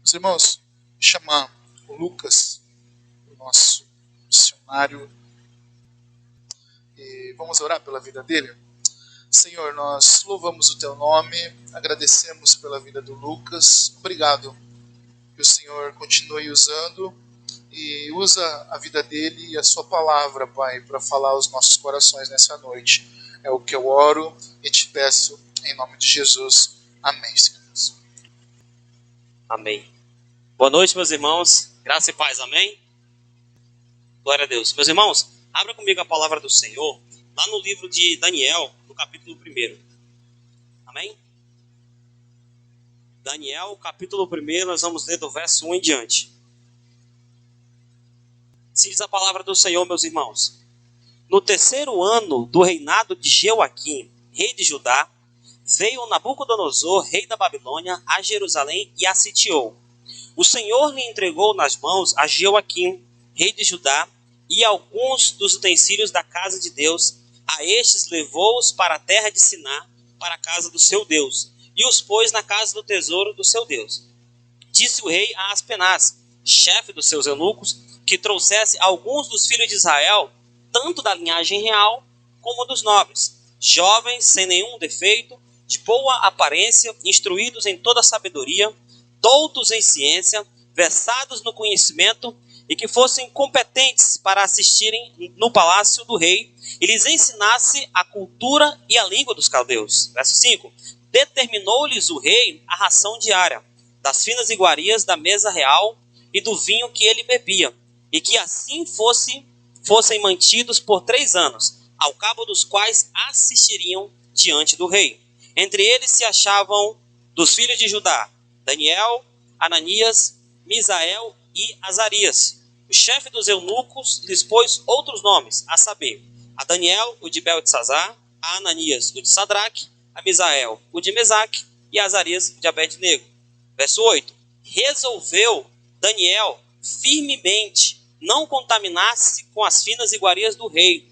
Meus irmãos, chamar o Lucas, o nosso missionário, e vamos orar pela vida dele? Senhor, nós louvamos o Teu nome, agradecemos pela vida do Lucas. Obrigado que o Senhor continue usando e usa a vida dele e a Sua palavra, Pai, para falar aos nossos corações nessa noite. É o que eu oro e te peço em nome de Jesus. Amém, Senhor. Amém. Boa noite, meus irmãos. Graça e paz, amém? Glória a Deus. Meus irmãos, abra comigo a palavra do Senhor, lá no livro de Daniel, no capítulo 1. Amém? Daniel, capítulo 1, nós vamos ler do verso 1 em diante. Se diz a palavra do Senhor, meus irmãos. No 3º ano do reinado de Jeoaquim, rei de Judá, veio Nabucodonosor, rei da Babilônia, a Jerusalém e a sitiou. O Senhor lhe entregou nas mãos a Jeoaquim, rei de Judá, e alguns dos utensílios da casa de Deus. A estes levou-os para a terra de Siná, para a casa do seu Deus, e os pôs na casa do tesouro do seu Deus. Disse o rei a Aspenaz, chefe dos seus eunucos, que trouxesse alguns dos filhos de Israel, tanto da linhagem real como dos nobres, jovens sem nenhum defeito, de boa aparência, instruídos em toda sabedoria, doutos em ciência, versados no conhecimento, e que fossem competentes para assistirem no palácio do rei, e lhes ensinasse a cultura e a língua dos caldeus. Verso 5. Determinou-lhes o rei a ração diária, das finas iguarias da mesa real e do vinho que ele bebia, e que assim fossem mantidos por 3 anos, ao cabo dos quais assistiriam diante do rei. Entre eles se achavam dos filhos de Judá, Daniel, Ananias, Misael e Azarias. O chefe dos eunucos lhes pôs outros nomes, a saber, a Daniel, o de Beltesazar, a Ananias, o de Sadraque, a Misael, o de Mesaque, e a Azarias, o de Abed-nego. Verso 8. Resolveu Daniel firmemente não contaminar-se com as finas iguarias do rei,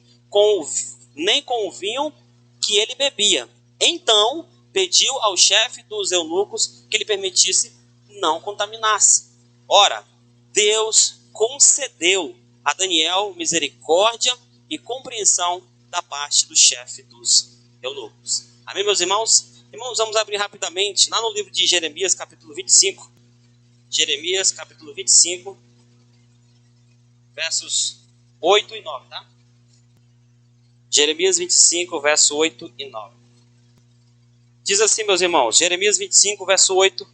nem com o vinho que ele bebia. Então pediu ao chefe dos eunucos que lhe permitisse não contaminar-se. Ora, Deus concedeu a Daniel misericórdia e compreensão da parte do chefe dos eunucos. Amém, meus irmãos? Irmãos, vamos abrir rapidamente lá no livro de Jeremias, capítulo 25. Jeremias, capítulo 25, versos 8 e 9, tá? Jeremias 25, verso 8 e 9. Diz assim, meus irmãos, Jeremias 25, verso 8.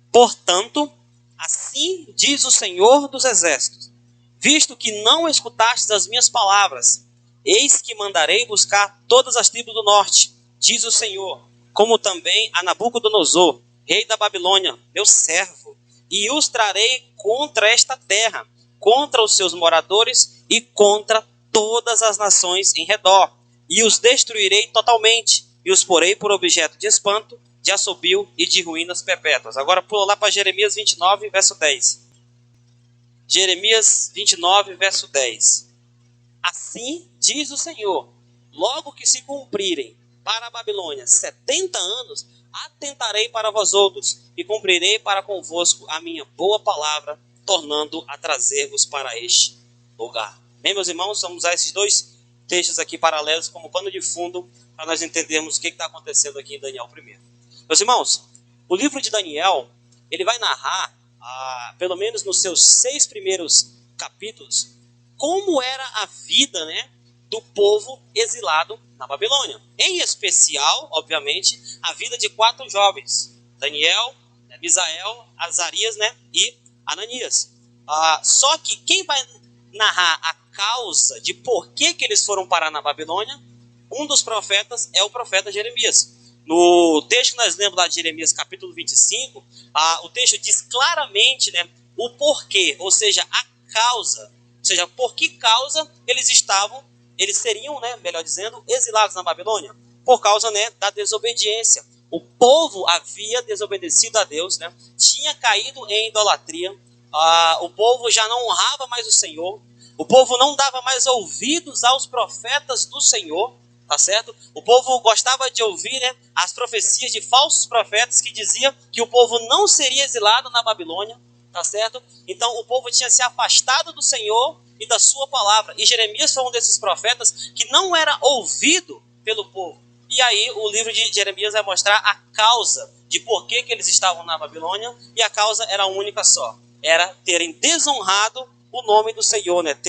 Portanto, assim diz o Senhor dos Exércitos, visto que não escutastes as minhas palavras, eis que mandarei buscar todas as tribos do norte, diz o Senhor, como também a Nabucodonosor, rei da Babilônia, meu servo, e os trarei contra esta terra, contra os seus moradores e contra todas as nações em redor, e os destruirei totalmente, e os porei por objeto de espanto, de assobio e de ruínas perpétuas. Agora pula lá para Jeremias 29, verso 10. Jeremias 29, verso 10. Assim diz o Senhor, logo que se cumprirem para a Babilônia 70 anos, atentarei para vós outros, e cumprirei para convosco a minha boa palavra, tornando a trazer-vos para este lugar. Bem, meus irmãos, vamos usar esses 2 textos aqui paralelos como pano de fundo, para nós entendermos o que está acontecendo aqui em Daniel 1. Meus irmãos, o livro de Daniel, ele vai narrar, pelo menos nos seus 6 primeiros capítulos, como era a vida, do povo exilado na Babilônia. Em especial, obviamente, a vida de 4 jovens, Daniel, Misael, Azarias, e Ananias. Só que quem vai narrar a causa de por que eles foram parar na Babilônia, um dos profetas é o profeta Jeremias. No texto que nós lemos lá de Jeremias, capítulo 25, o texto diz claramente o porquê, ou seja, a causa. Ou seja, por que causa eles seriam, melhor dizendo, exilados na Babilônia? Por causa da desobediência. O povo havia desobedecido a Deus, tinha caído em idolatria, o povo já não honrava mais o Senhor, o povo não dava mais ouvidos aos profetas do Senhor, tá certo? O povo gostava de ouvir, né, as profecias de falsos profetas que diziam que o povo não seria exilado na Babilônia, tá certo? Então o povo tinha se afastado do Senhor e da sua palavra. E Jeremias foi um desses profetas que não era ouvido pelo povo. E aí o livro de Jeremias vai mostrar a causa de por que eles estavam na Babilônia, e a causa era única só. Era terem desonrado o nome do Senhor, né?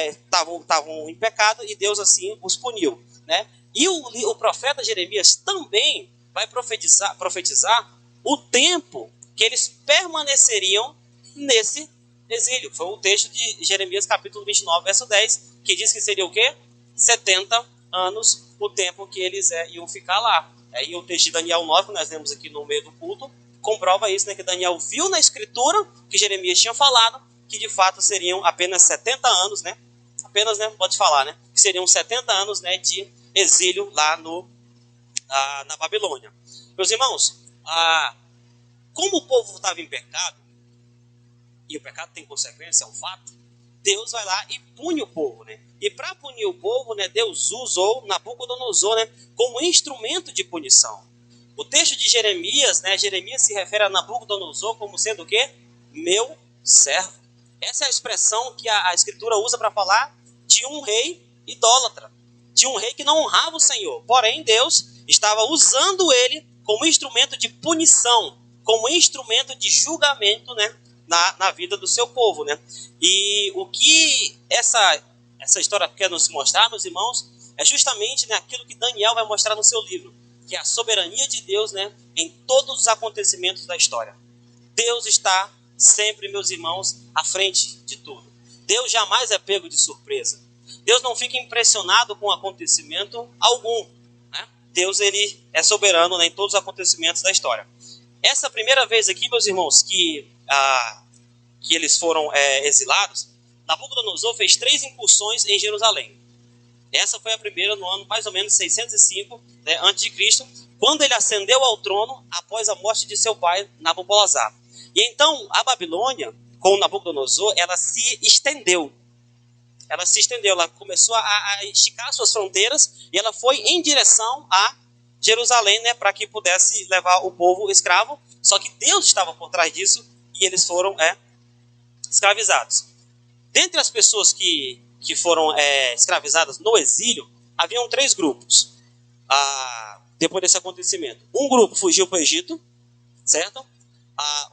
Estavam em pecado e Deus assim os puniu, né? E o profeta Jeremias também vai profetizar o tempo que eles permaneceriam nesse exílio. Foi o texto de Jeremias capítulo 29, verso 10, que diz que seria o quê? 70 anos o tempo que eles iam ficar lá. E o texto de Daniel 9, que nós lemos aqui no meio do culto, comprova isso, né? Que Daniel viu na escritura que Jeremias tinha falado, que de fato seriam apenas 70 anos, né? Apenas, né? Pode falar, né? Que seriam 70 anos, né, de exílio lá na Babilônia. Meus irmãos, como o povo estava em pecado, e o pecado tem consequência, é um fato, Deus vai lá e pune o povo, né? E para punir o povo, né, Deus usou Nabucodonosor, né, como instrumento de punição. O texto de Jeremias, né, Jeremias se refere a Nabucodonosor como sendo o quê? Meu servo. Essa é a expressão que a Escritura usa para falar de um rei idólatra, de um rei que não honrava o Senhor. Porém, Deus estava usando ele como instrumento de punição, como instrumento de julgamento, né, na vida do seu povo, né? E o que essa história quer nos mostrar, meus irmãos, é justamente, né, aquilo que Daniel vai mostrar no seu livro, que é a soberania de Deus, né, em todos os acontecimentos da história. Deus está sempre, meus irmãos, à frente de tudo. Deus jamais é pego de surpresa. Deus não fica impressionado com acontecimento algum, né? Deus, ele é soberano, né, em todos os acontecimentos da história. Essa primeira vez aqui, meus irmãos, que eles foram exilados, Nabucodonosor fez 3 incursões em Jerusalém. Essa foi a primeira no ano mais ou menos 605, né, a.C., quando ele ascendeu ao trono após a morte de seu pai, Nabopolassar. E então a Babilônia, com Nabucodonosor, ela se estendeu. Ela começou a esticar suas fronteiras e ela foi em direção a Jerusalém, né, para que pudesse levar o povo escravo. Só que Deus estava por trás disso e eles foram escravizados. Dentre as pessoas que foram escravizadas no exílio, haviam 3 grupos depois desse acontecimento. Um grupo fugiu para o Egito, certo?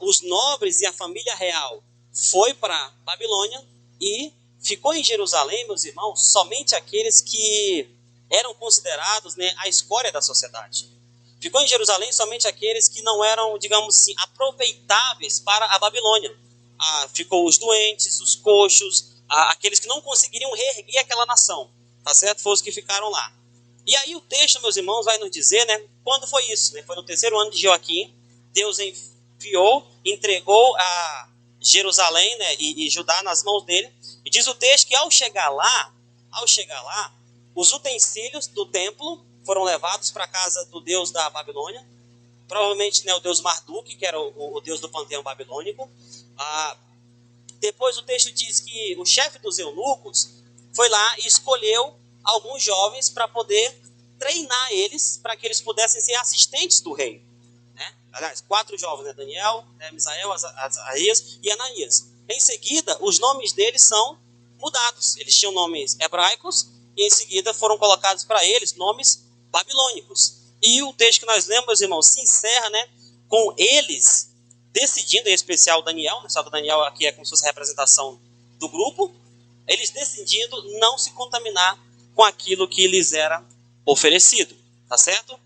Os nobres e a família real foi para Babilônia e ficou em Jerusalém, meus irmãos, somente aqueles que eram considerados, né, a escória da sociedade. Ficou em Jerusalém somente aqueles que não eram, digamos assim, aproveitáveis para a Babilônia. Ficou os doentes, os coxos, aqueles que não conseguiriam reerguer aquela nação, tá certo? Foram os que ficaram lá. E aí o texto, meus irmãos, vai nos dizer, né, quando foi isso, né? Foi no 3º ano de Joaquim. Deus entregou a Jerusalém, né, e Judá nas mãos dele. E diz o texto que ao chegar lá, os utensílios do templo foram levados para a casa do deus da Babilônia, provavelmente, né, o deus Marduk, que era o deus do panteão babilônico. Depois o texto diz que o chefe dos eunucos foi lá e escolheu alguns jovens para poder treinar eles, para que eles pudessem ser assistentes do rei, né? Aliás, 4 jovens, né? Daniel, Misael, Azarias e Ananias. Em seguida, os nomes deles são mudados. Eles tinham nomes hebraicos e em seguida foram colocados para eles nomes babilônicos. E o texto que nós lemos, irmãos, se encerra, né, com eles decidindo, em especial Daniel, né, só que Daniel aqui é como se fosse a representação do grupo, eles decidindo não se contaminar com aquilo que lhes era oferecido, tá certo?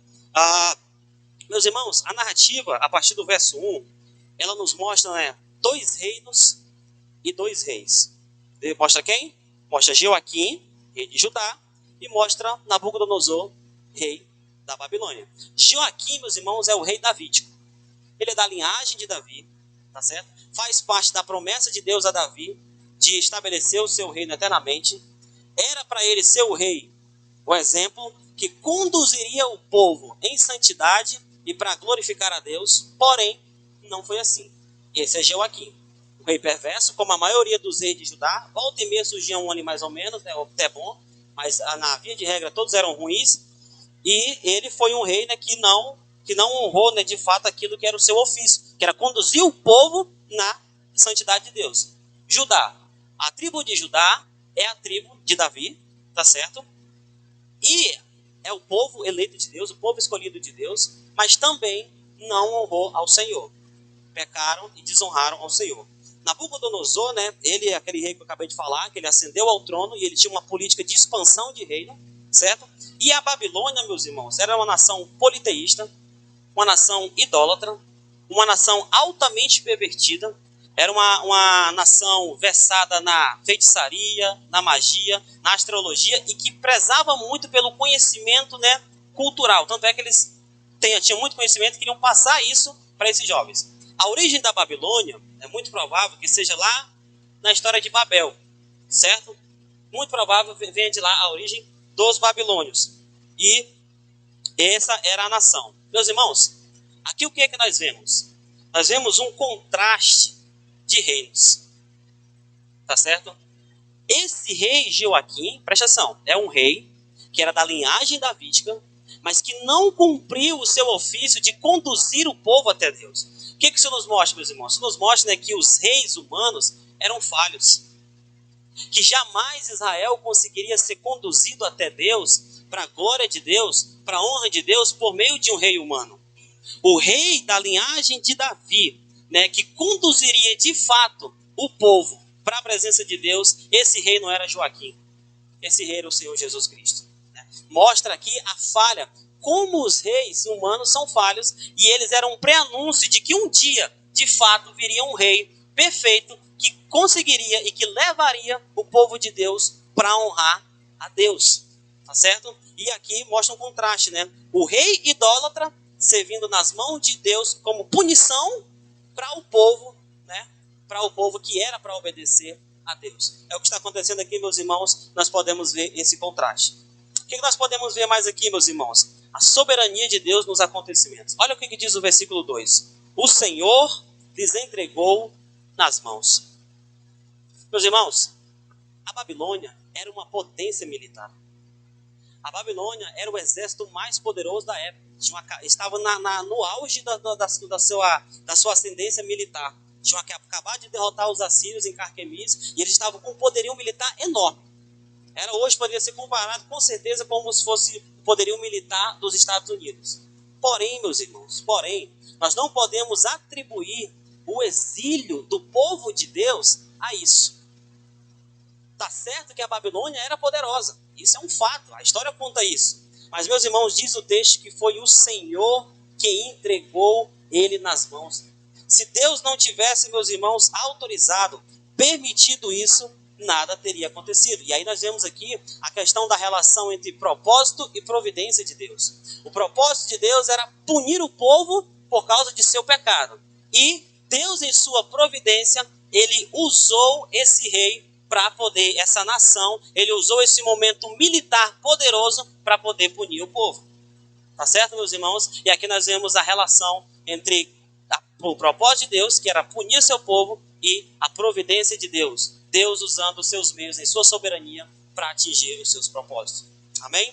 Meus irmãos, a narrativa, a partir do verso 1, ela nos mostra, né, 2 reinos e 2 reis. Ele mostra quem? Mostra Joaquim, rei de Judá, e mostra Nabucodonosor, rei da Babilônia. Joaquim, meus irmãos, é o rei davídico. Ele é da linhagem de Davi, tá certo? Faz parte da promessa de Deus a Davi de estabelecer o seu reino eternamente. Era para ele ser o rei, o exemplo que conduziria o povo em santidade e para glorificar a Deus, porém, não foi assim. Esse é Joaquim, um rei perverso, como a maioria dos reis de Judá. Volta e meia surgia um ano mais ou menos, né, até bom, mas na via de regra todos eram ruins, e ele foi um rei, né, que não honrou, né, de fato aquilo que era o seu ofício, que era conduzir o povo na santidade de Deus. Judá, a tribo de Judá é a tribo de Davi, tá certo? E é o povo eleito de Deus, o povo escolhido de Deus, mas também não honrou ao Senhor. Pecaram e desonraram ao Senhor. Nabucodonosor, né, ele é aquele rei que eu acabei de falar, que ele ascendeu ao trono e ele tinha uma política de expansão de reino, certo? E a Babilônia, meus irmãos, era uma nação politeísta, uma nação idólatra, uma nação altamente pervertida, era uma nação versada na feitiçaria, na magia, na astrologia e que prezava muito pelo conhecimento, né, cultural. Tanto é que eles tinham muito conhecimento e queriam passar isso para esses jovens. A origem da Babilônia é muito provável que seja lá na história de Babel, certo? Muito provável venha de lá a origem dos babilônios. E essa era a nação. Meus irmãos, aqui o que é que nós vemos? Nós vemos um contraste de reinos. Tá certo? Esse rei Joaquim, presta atenção, é um rei que era da linhagem davídica, mas que não cumpriu o seu ofício de conduzir o povo até Deus. O que isso nos mostra, meus irmãos? Isso nos mostra, né, que os reis humanos eram falhos. Que jamais Israel conseguiria ser conduzido até Deus, para a glória de Deus, para a honra de Deus, por meio de um rei humano. O rei da linhagem de Davi, né, que conduziria de fato o povo para a presença de Deus, esse rei não era Joaquim. Esse rei era o Senhor Jesus Cristo. Né? Mostra aqui a falha, como os reis humanos são falhos, e eles eram um pré-anúncio de que um dia, de fato, viria um rei perfeito, que conseguiria e que levaria o povo de Deus para honrar a Deus. Tá certo? E aqui mostra um contraste, né? O rei idólatra servindo nas mãos de Deus como punição para o povo, né? Para o povo que era para obedecer a Deus. É o que está acontecendo aqui, meus irmãos. Nós podemos ver esse contraste. O que nós podemos ver mais aqui, meus irmãos? A soberania de Deus nos acontecimentos. Olha o que diz o versículo 2. O Senhor lhes entregou nas mãos. Meus irmãos, a Babilônia era uma potência militar. A Babilônia era o exército mais poderoso da época. Estava no auge da sua ascendência militar. Tinham acabado de derrotar os assírios em Carquemis e eles estavam com um poderio militar enorme. Hoje poderia ser comparado com certeza como se fosse o poderio militar dos Estados Unidos. Porém, meus irmãos, nós não podemos atribuir o exílio do povo de Deus a isso. Tá certo que a Babilônia era poderosa. Isso é um fato. A história conta isso. Mas, meus irmãos, diz o texto que foi o Senhor que entregou ele nas mãos. Se Deus não tivesse, meus irmãos, autorizado, permitido isso, nada teria acontecido. E aí nós vemos aqui a questão da relação entre propósito e providência de Deus. O propósito de Deus era punir o povo por causa de seu pecado. E Deus, em sua providência, ele usou esse rei para poder, essa nação, ele usou esse momento militar poderoso para poder punir o povo. Tá certo, meus irmãos? E aqui nós vemos a relação entre o propósito de Deus, que era punir seu povo, e a providência de Deus. Deus usando os seus meios em sua soberania para atingir os seus propósitos. Amém?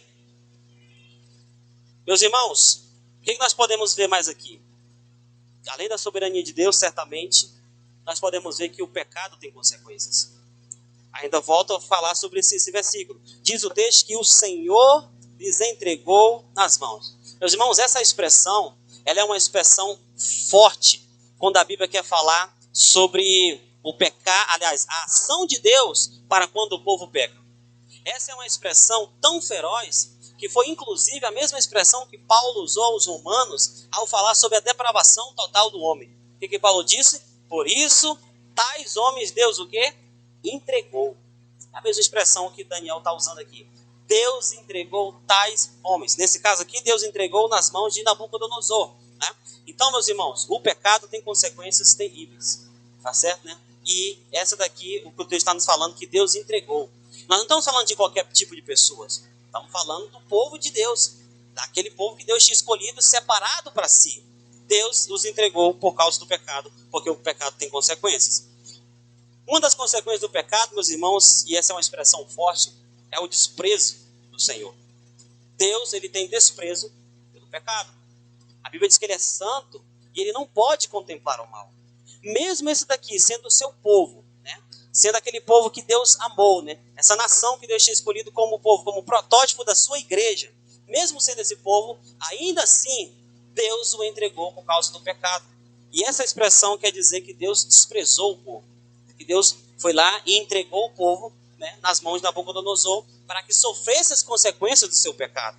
Meus irmãos, o que nós podemos ver mais aqui? Além da soberania de Deus, certamente, nós podemos ver que o pecado tem consequências. Ainda volto a falar sobre esse versículo. Diz o texto que o Senhor lhes entregou nas mãos. Meus irmãos, essa expressão, ela é uma expressão forte quando a Bíblia quer falar sobre o pecado, aliás, a ação de Deus para quando o povo peca. Essa é uma expressão tão feroz que foi inclusive a mesma expressão que Paulo usou aos romanos ao falar sobre a depravação total do homem. O que Paulo disse? Por isso, tais homens Deus o quê? Entregou. É a mesma expressão que Daniel está usando aqui. Deus entregou tais homens. Nesse caso aqui, Deus entregou nas mãos de Nabucodonosor. Né? Então, meus irmãos, o pecado tem consequências terríveis. Tá certo, né? E essa daqui, o que o texto está nos falando, que Deus entregou. Nós não estamos falando de qualquer tipo de pessoas. Estamos falando do povo de Deus. Daquele povo que Deus tinha escolhido, separado para si. Deus os entregou por causa do pecado, porque o pecado tem consequências. Uma das consequências do pecado, meus irmãos, e essa é uma expressão forte, é o desprezo do Senhor. Deus, ele tem desprezo pelo pecado. A Bíblia diz que ele é santo e ele não pode contemplar o mal. Mesmo esse daqui sendo o seu povo, né? Sendo aquele povo que Deus amou, né? Essa nação que Deus tinha escolhido como povo, como protótipo da sua igreja. Mesmo sendo esse povo, ainda assim, Deus o entregou por causa do pecado. E essa expressão quer dizer que Deus desprezou o povo. Que Deus foi lá e entregou o povo, né, nas mãos de Nabucodonosor para que sofresse as consequências do seu pecado.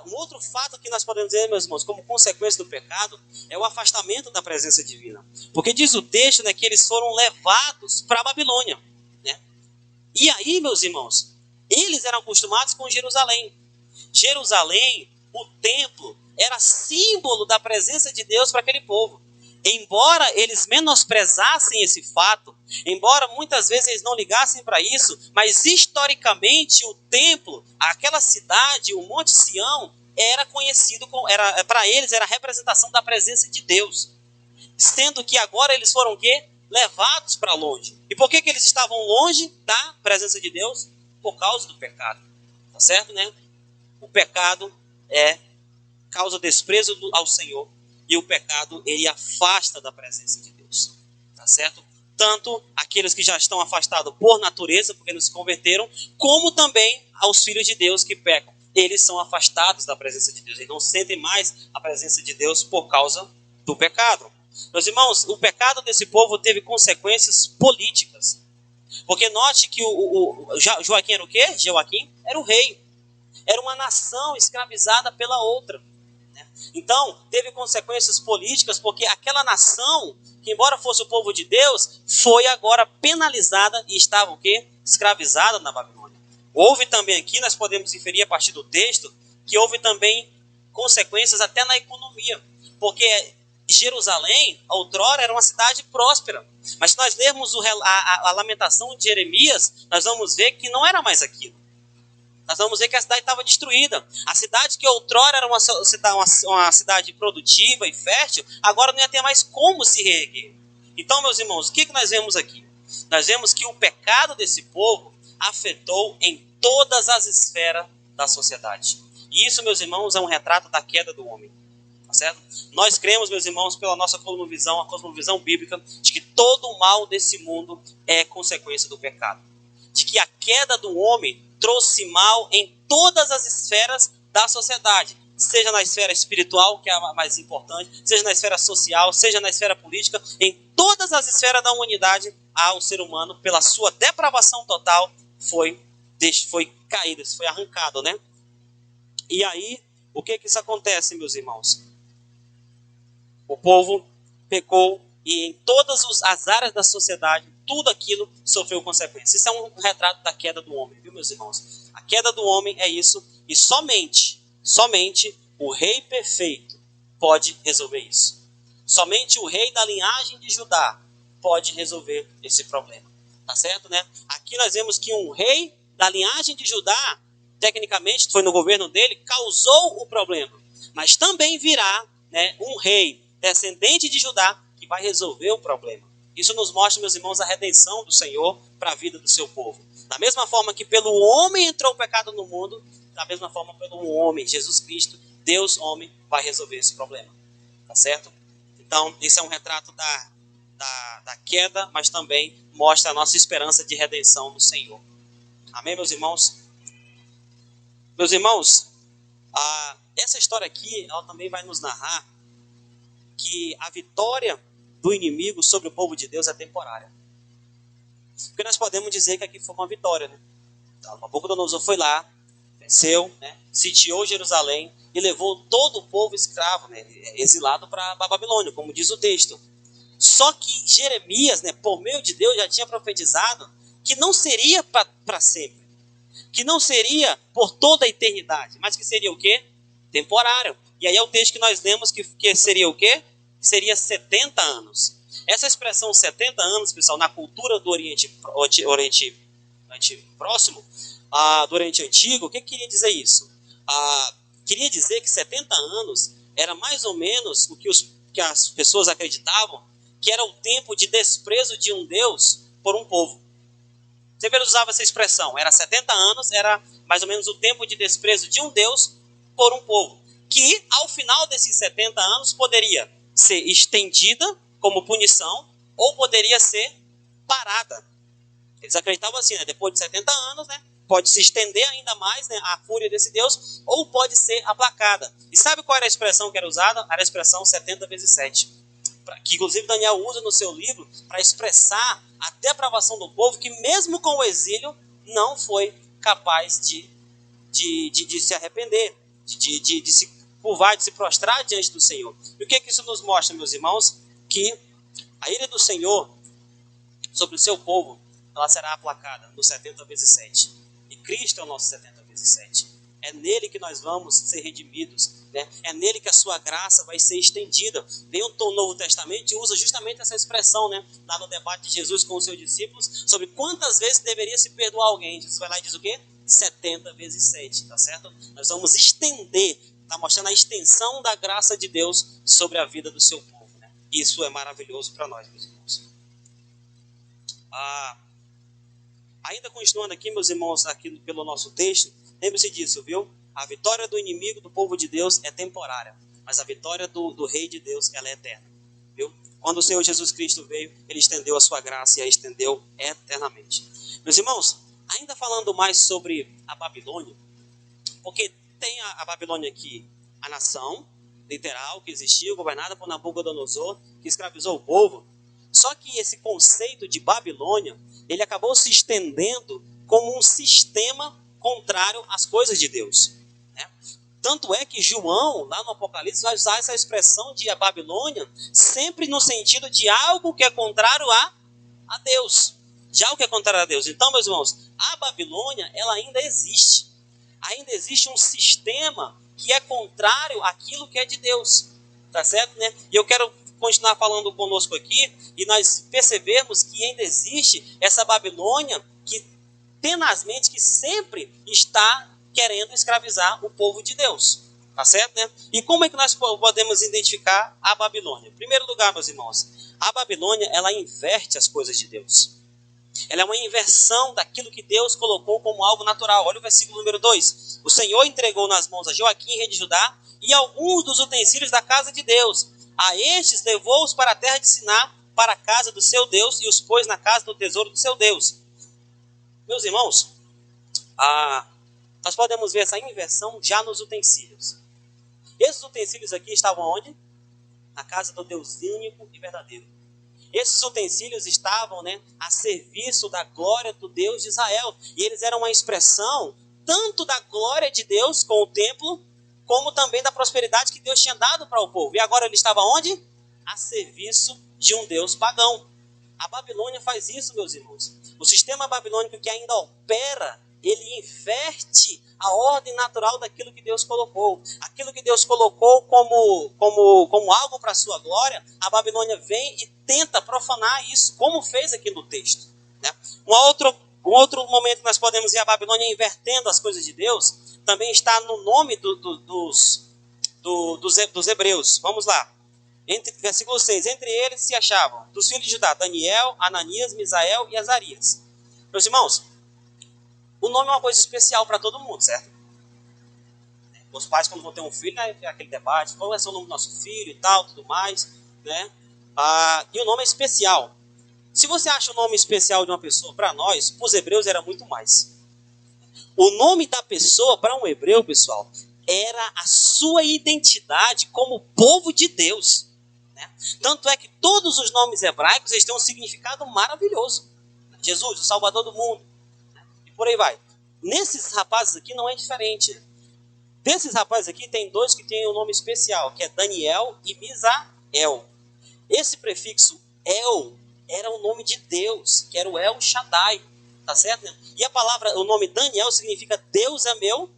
Um outro fato que nós podemos dizer, meus irmãos, como consequência do pecado, é o afastamento da presença divina. Porque diz o texto, né, que eles foram levados para a Babilônia. Né? E aí, meus irmãos, eles eram acostumados com Jerusalém. Jerusalém, o templo, era símbolo da presença de Deus para aquele povo. Embora eles menosprezassem esse fato, embora muitas vezes eles não ligassem para isso, mas historicamente o templo, aquela cidade, o Monte Sião, era conhecido, para eles era a representação da presença de Deus. Sendo que agora eles foram o quê? Levados para longe. E por que eles estavam longe da presença de Deus? Por causa do pecado. Tá certo, né? O pecado causa desprezo ao Senhor. E o pecado, ele afasta da presença de Deus. Tá certo? Tanto aqueles que já estão afastados por natureza, porque não se converteram, como também aos filhos de Deus que pecam. Eles são afastados da presença de Deus. Eles não sentem mais a presença de Deus por causa do pecado. Meus irmãos, o pecado desse povo teve consequências políticas. Porque note que Joaquim era o quê? Joaquim era o rei. Era uma nação escravizada pela outra. Então, teve consequências políticas, porque aquela nação, que embora fosse o povo de Deus, foi agora penalizada e estava o quê? Escravizada na Babilônia. Houve também aqui, nós podemos inferir a partir do texto, que houve também consequências até na economia. Porque Jerusalém, outrora, era uma cidade próspera. Mas se nós lermos a lamentação de Jeremias, nós vamos ver que não era mais aquilo. Nós vamos ver que a cidade estava destruída. A cidade que outrora era uma cidade produtiva e fértil, agora não ia ter mais como se reerguer. Então, meus irmãos, o que nós vemos aqui? Nós vemos que o pecado desse povo afetou em todas as esferas da sociedade. E isso, meus irmãos, é um retrato da queda do homem. Tá certo? Nós cremos, meus irmãos, pela nossa cosmovisão, a cosmovisão bíblica, de que todo o mal desse mundo é consequência do pecado. De que a queda do homem trouxe mal em todas as esferas da sociedade, seja na esfera espiritual, que é a mais importante, seja na esfera social, seja na esfera política, em todas as esferas da humanidade, o ser humano, pela sua depravação total, foi caído, foi arrancado, né? E aí, o que isso acontece, meus irmãos? O povo pecou e em todas as áreas da sociedade, tudo aquilo sofreu consequências. Isso é um retrato da queda do homem, viu, meus irmãos? A queda do homem é isso, e somente o rei perfeito pode resolver isso. Somente o rei da linhagem de Judá pode resolver esse problema. Tá certo, né? Aqui nós vemos que um rei da linhagem de Judá, tecnicamente, foi no governo dele, causou o problema. Mas também virá, né, um rei descendente de Judá que vai resolver o problema. Isso nos mostra, meus irmãos, a redenção do Senhor para a vida do seu povo. Da mesma forma que pelo homem entrou o pecado no mundo, da mesma forma pelo homem, Jesus Cristo, Deus, homem, vai resolver esse problema. Tá certo? Então, isso é um retrato da queda, mas também mostra a nossa esperança de redenção no Senhor. Amém, meus irmãos? Meus irmãos, essa história aqui, ela também vai nos narrar que a vitória do inimigo sobre o povo de Deus é temporária. Porque nós podemos dizer que aqui foi uma vitória, né? Nabucodonosor foi lá, venceu, né? Sitiou Jerusalém e levou todo o povo escravo, né? Exilado para a Babilônia, como diz o texto. Só que Jeremias, né, por meio de Deus, já tinha profetizado que não seria para sempre, que não seria por toda a eternidade, mas que seria o quê? Temporário. E aí é o texto que nós lemos que seria o quê? Seria 70 anos. Essa expressão 70 anos, pessoal, na cultura do Oriente Próximo, do Oriente Antigo, o que queria dizer isso? Queria dizer que 70 anos era mais ou menos o que as pessoas acreditavam que era o tempo de desprezo de um Deus por um povo. Sempre eles usavam essa expressão. Era 70 anos, era mais ou menos o tempo de desprezo de um Deus por um povo. Que ao final desses 70 anos poderia ser estendida como punição ou poderia ser parada. Eles acreditavam assim, né? Depois de 70 anos, né? Pode se estender ainda mais, né, a fúria desse Deus, ou pode ser aplacada. E sabe qual era a expressão que era usada? Era a expressão 70 vezes 7. Que inclusive Daniel usa no seu livro para expressar a depravação do povo, que mesmo com o exílio, não foi capaz de se arrepender, de se curvar, de se prostrar diante do Senhor. E o que isso nos mostra, meus irmãos? Que a ira do Senhor sobre o seu povo, ela será aplacada no 70 vezes 7. E Cristo é o nosso 70 vezes 7. É nele que nós vamos ser redimidos, né? É nele que a sua graça vai ser estendida. Vem o Novo Testamento e usa justamente essa expressão, né? Lá no debate de Jesus com os seus discípulos, sobre quantas vezes deveria se perdoar alguém. Jesus vai lá e diz o quê? 70 vezes 7, tá certo? Nós vamos estender, tá mostrando a extensão da graça de Deus sobre a vida do seu povo, né? Isso é maravilhoso para nós, meus irmãos. Ainda continuando aqui, meus irmãos, aqui pelo nosso texto, lembre-se disso, viu? A vitória do inimigo do povo de Deus é temporária, mas a vitória do rei de Deus, ela é eterna, viu? Quando o Senhor Jesus Cristo veio, ele estendeu a sua graça e a estendeu eternamente. Meus irmãos, ainda falando mais sobre a Babilônia, porque tem a Babilônia aqui, a nação literal que existiu, governada por Nabucodonosor, que escravizou o povo. Só que esse conceito de Babilônia, ele acabou se estendendo como um sistema contrário às coisas de Deus, né? Tanto é que João, lá no Apocalipse, vai usar essa expressão de a Babilônia sempre no sentido de algo que é contrário a Deus. De algo que é contrário a Deus. Então, meus irmãos, a Babilônia, ela ainda existe. Ainda existe um sistema que é contrário àquilo que é de Deus. Tá certo, né? E eu quero continuar falando conosco aqui e nós percebermos que ainda existe essa Babilônia que tenazmente, que sempre está querendo escravizar o povo de Deus, tá certo, né? E como é que nós podemos identificar a Babilônia? Em primeiro lugar, meus irmãos, a Babilônia, ela inverte as coisas de Deus. Ela é uma inversão daquilo que Deus colocou como algo natural. Olha o versículo número 2. O Senhor entregou nas mãos a Joaquim, rei de Judá, e alguns dos utensílios da casa de Deus. A estes levou-os para a terra de Siná, para a casa do seu Deus, e os pôs na casa do tesouro do seu Deus. Meus irmãos, nós podemos ver essa inversão já nos utensílios. Esses utensílios aqui estavam onde? Na casa do Deus único e verdadeiro. Esses utensílios estavam, né, a serviço da glória do Deus de Israel. E eles eram uma expressão tanto da glória de Deus com o templo, como também da prosperidade que Deus tinha dado para o povo. E agora ele estava onde? A serviço de um Deus pagão. A Babilônia faz isso, meus irmãos. O sistema babilônico que ainda opera, ele inverte a ordem natural daquilo que Deus colocou. Aquilo que Deus colocou como algo para a sua glória, a Babilônia vem e tenta profanar isso, como fez aqui no texto, né? Um outro momento que nós podemos ver a Babilônia invertendo as coisas de Deus, também está no nome dos hebreus. Vamos lá. Versículo 6. Entre eles se achavam, dos filhos de Judá, Daniel, Ananias, Misael e Azarias. Meus irmãos, o nome é uma coisa especial para todo mundo, certo? Os pais, quando vão ter um filho, né, é aquele debate, qual vai ser o nome do nosso filho e tal, tudo mais, né? E o nome é especial. Se você acha o nome especial de uma pessoa, para nós, para os hebreus era muito mais. O nome da pessoa, para um hebreu, pessoal, era a sua identidade como povo de Deus, né? Tanto é que todos os nomes hebraicos eles têm um significado maravilhoso. Jesus, o Salvador do mundo, né? E por aí vai. Nesses rapazes aqui não é diferente. Desses rapazes aqui tem dois que têm um nome especial, que é Daniel e Misael. Esse prefixo El era o nome de Deus, que era o El Shaddai, tá certo, né? E a palavra, o nome Daniel significa Deus é meu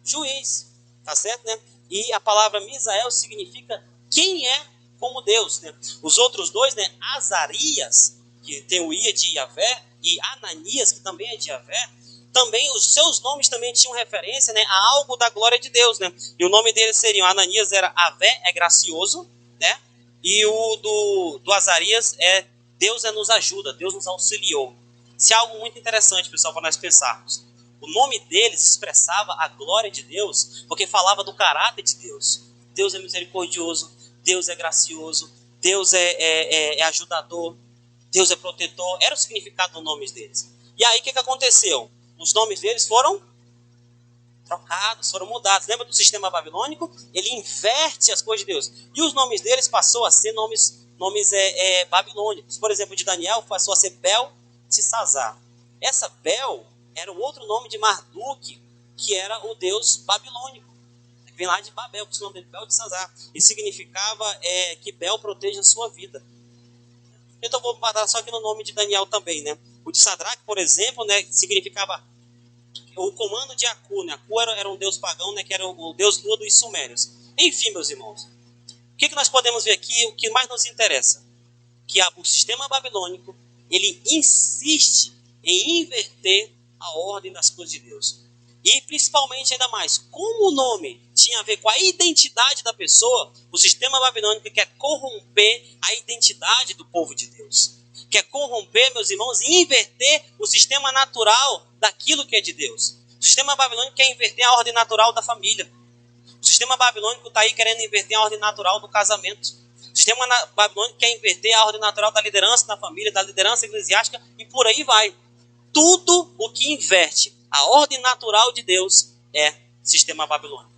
juiz, tá certo, né? E a palavra Misael significa quem é como Deus, né? Os outros dois, né? Azarias, que tem o I de Yahvé, e Ananias, que também é de Yahvé, também os seus nomes também tinham referência, né, a algo da glória de Deus, né? E o nome deles seriam, Ananias era Avé, é gracioso, né? E o do Azarias é Deus nos ajuda, Deus nos auxiliou. Isso é algo muito interessante, pessoal, para nós pensarmos. O nome deles expressava a glória de Deus, porque falava do caráter de Deus. Deus é misericordioso, Deus é gracioso, Deus é ajudador, Deus é protetor. Era o significado dos nomes deles. E aí o que aconteceu? Os nomes deles foram trocados, foram mudados. Lembra do sistema babilônico? Ele inverte as coisas de Deus. E os nomes deles passou a ser nomes babilônicos. Por exemplo, de Daniel passou a ser Beltesazar. Essa Bel era o outro nome de Marduk, que era o deus babilônico. Vem lá de Babel, que o nome dele é Beltesazar. E significava que Bel proteja a sua vida. Então vou parar só aqui no nome de Daniel também, né? O de Sadraque, por exemplo, né, significava o comando de Aku, né? Aku era um deus pagão, né, que era o deus lua dos sumérios. Enfim, meus irmãos, o que nós podemos ver aqui, o que mais nos interessa? Que o sistema babilônico, ele insiste em inverter a ordem das coisas de Deus. E principalmente ainda mais, como o nome tinha a ver com a identidade da pessoa, o sistema babilônico quer corromper a identidade do povo de Deus. Quer corromper, meus irmãos, e inverter o sistema natural daquilo que é de Deus. O sistema babilônico quer inverter a ordem natural da família. O sistema babilônico está aí querendo inverter a ordem natural do casamento. O sistema babilônico quer inverter a ordem natural da liderança da família, da liderança eclesiástica e por aí vai. Tudo o que inverte a ordem natural de Deus é sistema babilônico.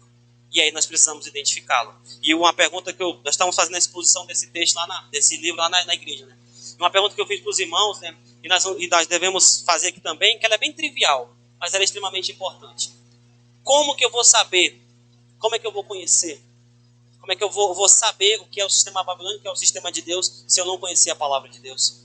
E aí nós precisamos identificá-lo. E uma pergunta que nós estamos fazendo a exposição desse texto desse livro lá na igreja, né? Uma pergunta que eu fiz para os irmãos, né? E nós devemos fazer aqui também, que ela é bem trivial, mas ela é extremamente importante. Como que eu vou saber? Como é que eu vou conhecer? Como é que eu vou saber o que é o sistema babilônico, o que é o sistema de Deus, se eu não conhecer a palavra de Deus?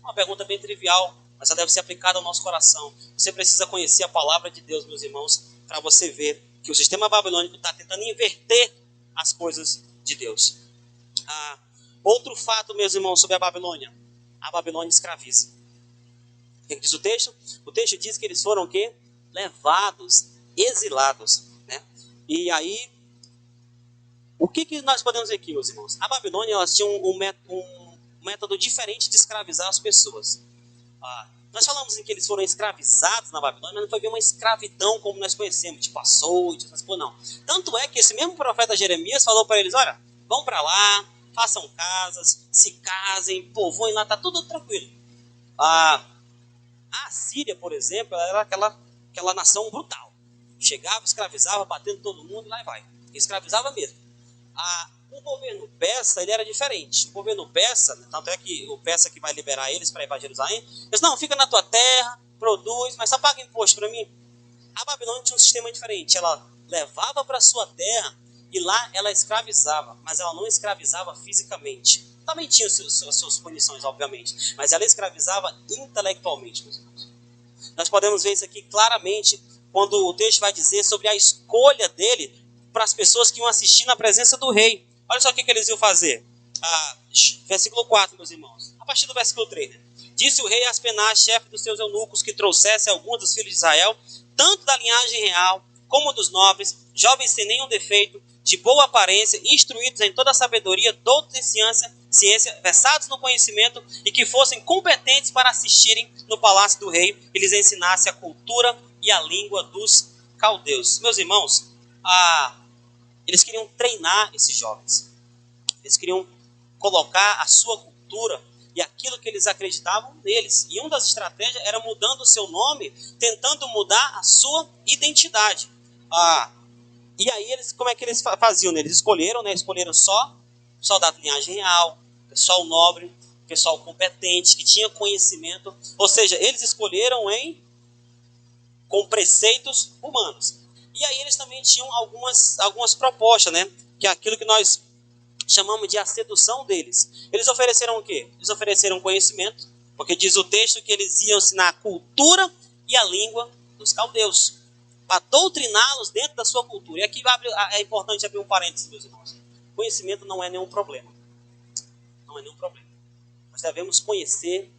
Uma pergunta bem trivial, mas ela deve ser aplicada ao nosso coração. Você precisa conhecer a palavra de Deus, meus irmãos, para você ver que o sistema babilônico está tentando inverter as coisas de Deus. Outro fato, meus irmãos, sobre a Babilônia. A Babilônia escraviza. O que diz o texto? O texto diz que eles foram o quê? Levados, exilados. Né? E aí, o que nós podemos ver aqui, meus irmãos? A Babilônia tinha um método diferente de escravizar as pessoas. Nós falamos em que eles foram escravizados na Babilônia, mas não foi bem uma escravidão como nós conhecemos, tipo açoite, essas coisas, não. Tanto é que esse mesmo profeta Jeremias falou para eles, olha, vão para lá, façam casas, se casem, povoem lá, tá tudo tranquilo. A Síria, por exemplo, ela era aquela nação brutal. Chegava, escravizava, batendo todo mundo, e lá vai. Escravizava mesmo. O governo persa, ele era diferente. O governo persa, tanto é que o persa que vai liberar eles para ir para Jerusalém, eles não, fica na tua terra, produz, mas só paga imposto para mim. A Babilônia tinha um sistema diferente. Ela levava para sua terra e lá ela escravizava, mas ela não escravizava fisicamente. Também tinha as suas punições, obviamente, mas ela escravizava intelectualmente, meus irmãos. Nós podemos ver isso aqui claramente quando o texto vai dizer sobre a escolha dele para as pessoas que iam assistir na presença do rei. Olha só o que eles iam fazer. Versículo 4, meus irmãos. A partir do versículo 3. Né? Disse o rei a Aspenaz, chefe dos seus eunucos, que trouxesse alguns dos filhos de Israel, tanto da linhagem real como dos nobres, jovens sem nenhum defeito, de boa aparência, instruídos em toda a sabedoria, doutos em ciência, versados no conhecimento e que fossem competentes para assistirem no palácio do rei e lhes ensinasse a cultura e a língua dos caldeus. Meus irmãos, eles queriam treinar esses jovens. Eles queriam colocar a sua cultura e aquilo que eles acreditavam neles. E uma das estratégias era mudando o seu nome, tentando mudar a sua identidade. E aí, como é que eles faziam? Eles escolheram só da linhagem real, pessoal nobre, pessoal competente, que tinha conhecimento. Ou seja, eles escolheram com preceitos humanos. E aí eles também tinham algumas propostas, né? Que é aquilo que nós chamamos de a sedução deles. Eles ofereceram o quê? Eles ofereceram conhecimento, porque diz o texto que eles iam ensinar a cultura e a língua dos caldeus, para doutriná-los dentro da sua cultura. E aqui é importante abrir um parênteses, meus irmãos. Conhecimento não é nenhum problema. Não é nenhum problema. Nós devemos conhecer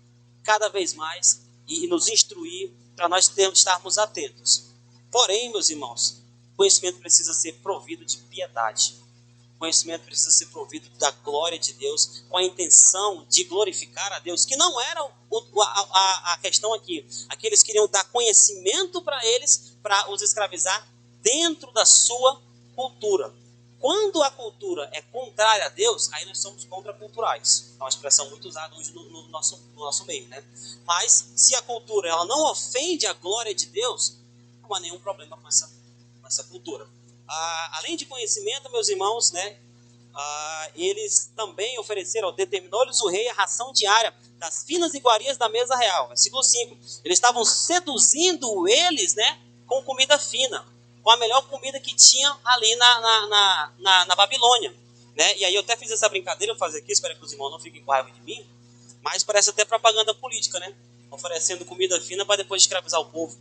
cada vez mais e nos instruir para nós estarmos atentos. Porém, meus irmãos, conhecimento precisa ser provido de piedade. conhecimento precisa ser provido da glória de Deus, com a intenção de glorificar a Deus, que não era a questão aqui. Aqui eles queriam dar conhecimento para eles, para os escravizar dentro da sua cultura. Quando a cultura é contrária a Deus, aí nós somos contraculturais. É uma expressão muito usada hoje no nosso meio, né? Mas se a cultura ela não ofende a glória de Deus, não há nenhum problema com essa cultura. Além de conhecimento, meus irmãos, né? Eles também ofereceram, determinou-lhes o rei a ração diária das finas iguarias da mesa real. Versículo 5. Eles estavam seduzindo eles, né? Com comida fina, com a melhor comida que tinha ali na Babilônia, né? E aí eu até fiz essa brincadeira, eu vou fazer aqui, espero que os irmãos não fiquem com raiva de mim, mas parece até propaganda política, né? Oferecendo comida fina para depois escravizar o povo.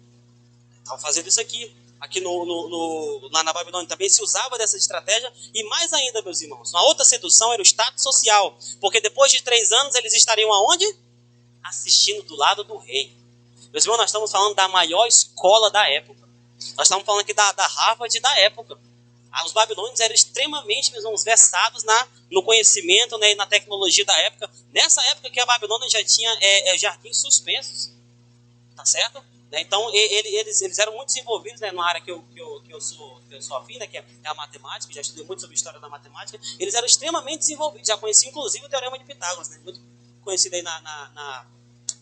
Estavam fazendo isso aqui lá na Babilônia também se usava dessa estratégia, e mais ainda, meus irmãos, uma outra sedução era o status social, porque depois de 3 anos eles estariam aonde? Assistindo do lado do rei. Meus irmãos, nós estamos falando da maior escola da época. Nós estamos falando aqui da Harvard da época. Os babilônios eram extremamente, meus irmãos, versados no conhecimento, né, e na tecnologia da época. Nessa época que a Babilônia já tinha jardins suspensos. Tá certo? Então, eles eram muito desenvolvidos, né, numa área que eu sou afim, né, que é a matemática. Já estudei muito sobre a história da matemática. Eles eram extremamente desenvolvidos. Já conheci, inclusive, o Teorema de Pitágoras, né, muito conhecido aí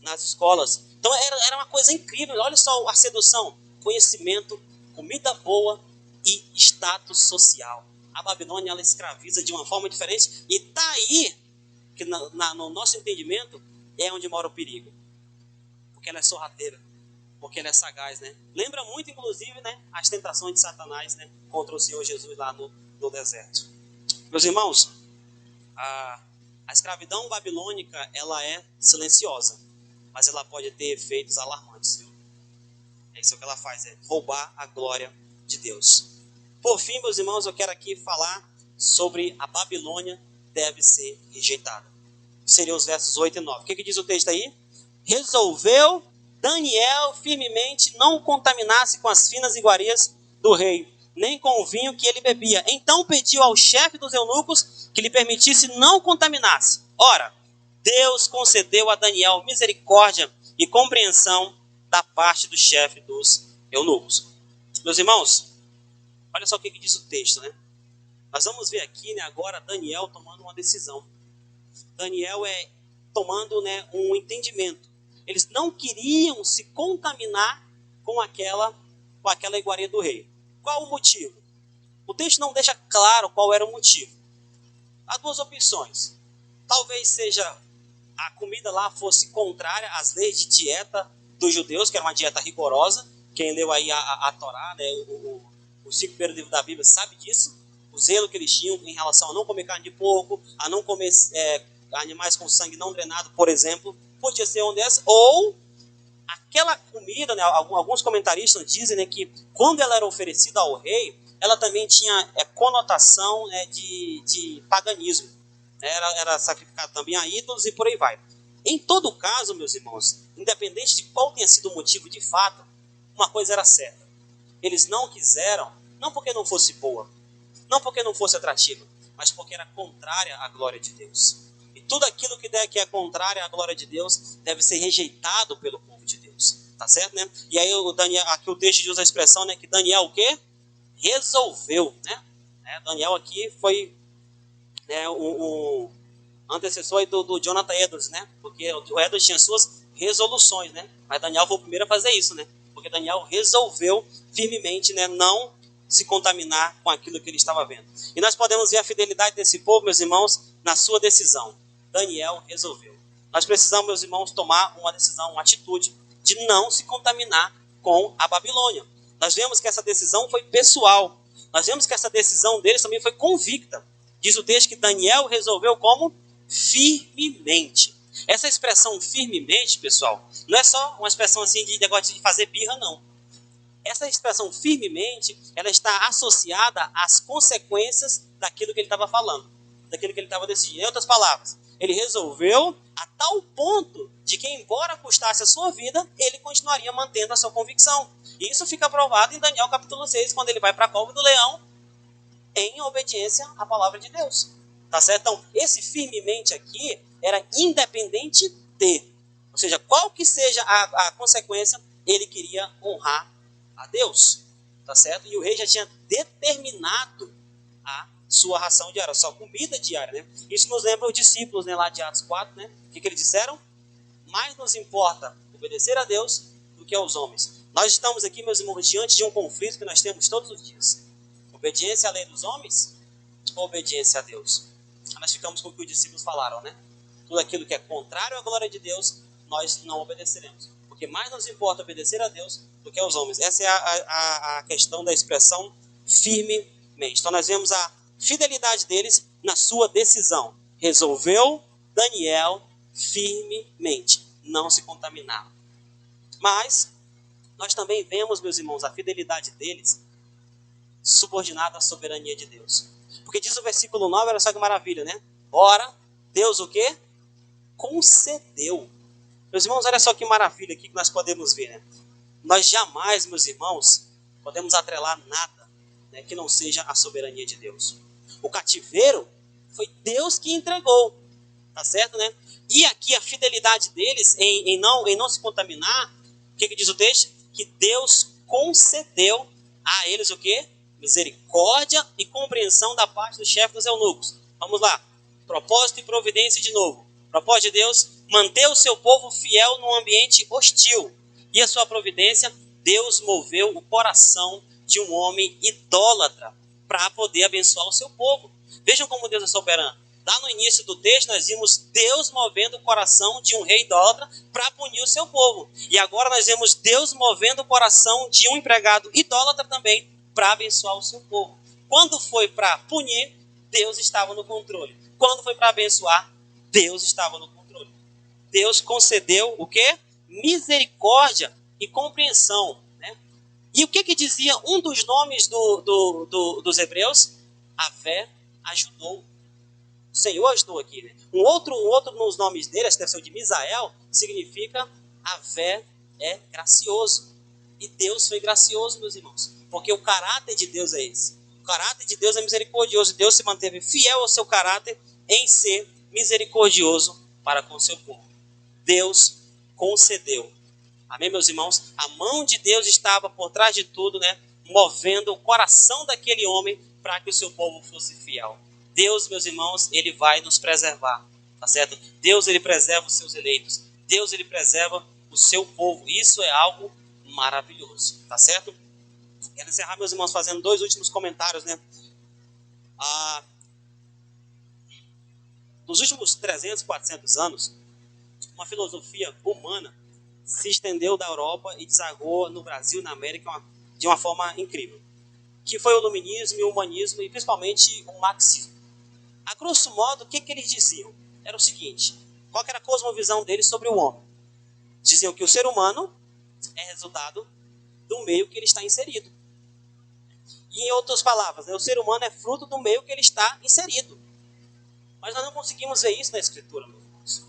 nas escolas. Então, era uma coisa incrível. Olha só a sedução. Conhecimento, comida boa e status social. A Babilônia, ela escraviza de uma forma diferente, e está aí que no nosso entendimento é onde mora o perigo, porque ela é sorrateira, porque ela é sagaz, né? Lembra muito, inclusive, né, as tentações de Satanás, né, contra o Senhor Jesus lá no deserto. Meus irmãos, a escravidão babilônica, ela é silenciosa, mas ela pode ter efeitos alarmantes. É isso que ela faz, é roubar a glória de Deus. Por fim, meus irmãos, eu quero aqui falar sobre a Babilônia deve ser rejeitada. Seriam os versos 8 e 9. O que diz o texto aí? Resolveu Daniel firmemente não contaminasse com as finas iguarias do rei, nem com o vinho que ele bebia. Então pediu ao chefe dos eunucos que lhe permitisse não contaminasse. Ora, Deus concedeu a Daniel misericórdia e compreensão da parte do chefe dos eunucos. Meus irmãos, olha só o que diz o texto, né? Nós vamos ver aqui, né, agora Daniel tomando uma decisão. Daniel tomando, né, um entendimento. Eles não queriam se contaminar com aquela iguaria do rei. Qual o motivo? O texto não deixa claro qual era o motivo. Há 2 opções. Talvez seja a comida lá fosse contrária às leis de dieta dos judeus, que era uma dieta rigorosa. Quem leu aí a Torá, né, os 5 primeiros livros da Bíblia, sabe disso. O zelo que eles tinham em relação a não comer carne de porco, a não comer animais com sangue não drenado, por exemplo. Podia ser uma dessas. Ou aquela comida, né, alguns comentaristas dizem, né, que quando ela era oferecida ao rei, ela também tinha conotação, né, de paganismo. Era sacrificado também a ídolos e por aí vai. Em todo caso, meus irmãos, independente de qual tenha sido o motivo de fato, uma coisa era certa. Eles não quiseram, não porque não fosse boa, não porque não fosse atrativa, mas porque era contrária à glória de Deus. E tudo aquilo que é contrário à glória de Deus deve ser rejeitado pelo povo de Deus. Tá certo, né? E aí aqui o texto usa a expressão, né, que Daniel o quê? Resolveu, né? Daniel aqui foi, né, um antecessor aí do Jonathan Edwards, né? Porque o Edwards tinha suas resoluções, né? Mas Daniel foi o primeiro a fazer isso, né? Porque Daniel resolveu firmemente, né, não se contaminar com aquilo que ele estava vendo. E nós podemos ver a fidelidade desse povo, meus irmãos, na sua decisão. Daniel resolveu. Nós precisamos, meus irmãos, tomar uma decisão, uma atitude de não se contaminar com a Babilônia. Nós vemos que essa decisão foi pessoal. Nós vemos que essa decisão deles também foi convicta. Diz o texto que Daniel resolveu como? Firmemente. Essa expressão firmemente, pessoal, não é só uma expressão assim de negócio de fazer birra, não. Essa expressão firmemente, ela está associada às consequências daquilo que ele estava falando, daquilo que ele estava decidindo. Em outras palavras, ele resolveu a tal ponto de que, embora custasse a sua vida, ele continuaria mantendo a sua convicção. E isso fica provado em Daniel capítulo 6, quando ele vai para a cova do leão. em obediência à palavra de Deus. Tá certo? Então, esse firmemente aqui era independente de. Ou seja, qual que seja a consequência, ele queria honrar a Deus. Tá certo? E o rei já tinha determinado a sua ração diária, a sua comida diária. Né? Isso nos lembra os discípulos, né, lá de Atos 4. Né? O que eles disseram? Mais nos importa obedecer a Deus do que aos homens. Nós estamos aqui, meus irmãos, diante de um conflito que nós temos todos os dias. Obediência à lei dos homens ou obediência a Deus? Aí nós ficamos com o que os discípulos falaram, né? Tudo aquilo que é contrário à glória de Deus, nós não obedeceremos. Porque mais nos importa obedecer a Deus do que aos homens. Essa é a questão da expressão firmemente. Então nós vemos a fidelidade deles na sua decisão. Resolveu Daniel firmemente não se contaminar. Mas nós também vemos, meus irmãos, a fidelidade deles subordinada à soberania de Deus. Porque diz o versículo 9, olha só que maravilha, né? Ora, Deus o quê? Concedeu. Meus irmãos, olha só que maravilha aqui que nós podemos ver, né? Nós jamais, meus irmãos, podemos atrelar nada, né, que não seja a soberania de Deus. O cativeiro foi Deus que entregou, tá certo, né? E aqui a fidelidade deles em não se contaminar, o que diz o texto? Que Deus concedeu a eles o quê? Misericórdia e compreensão da parte do chefe dos eunucos. Vamos lá. Propósito e providência de novo. Propósito de Deus, manter o seu povo fiel num ambiente hostil. E a sua providência, Deus moveu o coração de um homem idólatra para poder abençoar o seu povo. Vejam como Deus é soberano. Lá no início do texto, nós vimos Deus movendo o coração de um rei idólatra para punir o seu povo. E agora nós vemos Deus movendo o coração de um empregado idólatra também para abençoar o seu povo. Quando foi para punir, Deus estava no controle. Quando foi para abençoar, Deus estava no controle. Deus concedeu o quê? Misericórdia e compreensão. Né? E o que dizia um dos nomes dos hebreus? A fé ajudou. O Senhor ajudou aqui. Né? Um outro nos nomes dele, a expressão de Misael, significa a fé é gracioso. E Deus foi gracioso, meus irmãos. Porque o caráter de Deus é esse. O caráter de Deus é misericordioso. Deus se manteve fiel ao seu caráter em ser misericordioso para com o seu povo. Deus concedeu. Amém, meus irmãos? A mão de Deus estava por trás de tudo, né? Movendo o coração daquele homem para que o seu povo fosse fiel. Deus, meus irmãos, ele vai nos preservar, tá certo? Deus, ele preserva os seus eleitos. Deus, ele preserva o seu povo. Isso é algo maravilhoso, tá certo? Quero encerrar, meus irmãos, fazendo 2 últimos comentários, né? Nos últimos 300, 400 anos, uma filosofia humana se estendeu da Europa e desagou no Brasil e na América de uma forma incrível. Que foi o iluminismo e o humanismo e principalmente o marxismo. A grosso modo, o que eles diziam? Era o seguinte, qual era a cosmovisão deles sobre o homem? Diziam que o ser humano é resultado do meio que ele está inserido. E em outras palavras, né, o ser humano é fruto do meio que ele está inserido. Mas nós não conseguimos ver isso na Escritura, meus irmãos.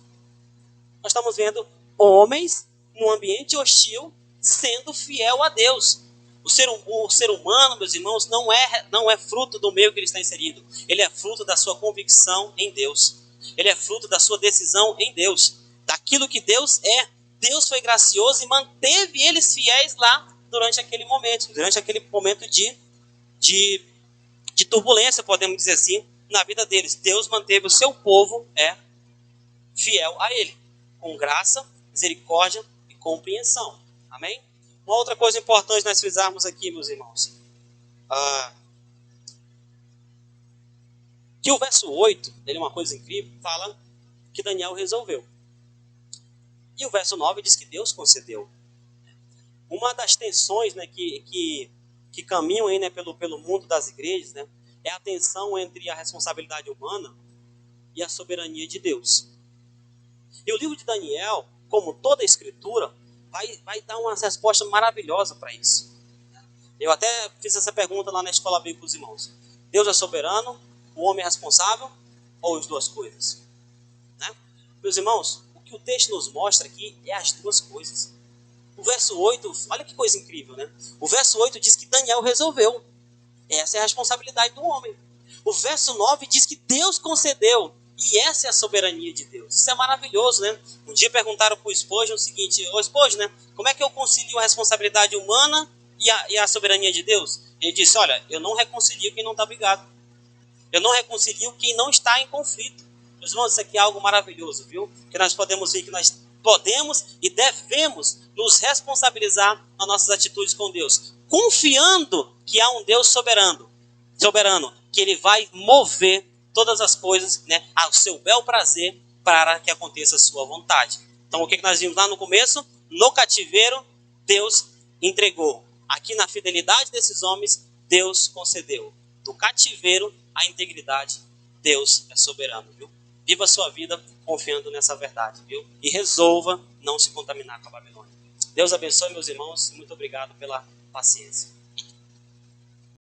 Nós estamos vendo homens num ambiente hostil sendo fiel a Deus. O ser humano, meus irmãos, não é fruto do meio que ele está inserido. Ele é fruto da sua convicção em Deus. Ele é fruto da sua decisão em Deus. Daquilo que Deus é. Deus foi gracioso e manteve eles fiéis lá durante aquele momento de turbulência, podemos dizer assim, na vida deles. Deus manteve o seu povo fiel a ele, com graça, misericórdia e compreensão. Amém? Uma outra coisa importante nós frisarmos aqui, meus irmãos, que o verso 8, ele é uma coisa incrível, fala que Daniel resolveu. E o verso 9 diz que Deus concedeu. Uma das tensões, né, que caminham aí, né, pelo mundo das igrejas, né, é a tensão entre a responsabilidade humana e a soberania de Deus. E o livro de Daniel, como toda a escritura, vai dar uma resposta maravilhosa para isso. Eu até fiz essa pergunta lá na escola bíblica com os irmãos. Deus é soberano, o homem é responsável, ou as duas coisas? Né? Meus irmãos, o que o texto nos mostra aqui é as duas coisas. O verso 8, olha que coisa incrível, né? O verso 8 diz que Daniel resolveu. Essa é a responsabilidade do homem. O verso 9 diz que Deus concedeu. E essa é a soberania de Deus. Isso é maravilhoso, né? Um dia perguntaram para o Spurgeon o seguinte: ô Spurgeon, né? Como é que eu concilio a responsabilidade humana e a soberania de Deus? Ele disse: olha, eu não reconcilio quem não está brigado. Eu não reconcilio quem não está em conflito. Meus irmãos, isso aqui é algo maravilhoso, viu? Que nós podemos ver que nós podemos e devemos nos responsabilizar nas nossas atitudes com Deus, confiando que há um Deus soberano, que Ele vai mover todas as coisas, né, ao seu bel prazer para que aconteça a sua vontade. Então, o que nós vimos lá no começo? No cativeiro, Deus entregou. Aqui na fidelidade desses homens, Deus concedeu. Do cativeiro, a integridade, Deus é soberano, viu? Viva a sua vida confiando nessa verdade, viu? E resolva não se contaminar com a Babilônia. Deus abençoe, meus irmãos. Muito obrigado pela paciência.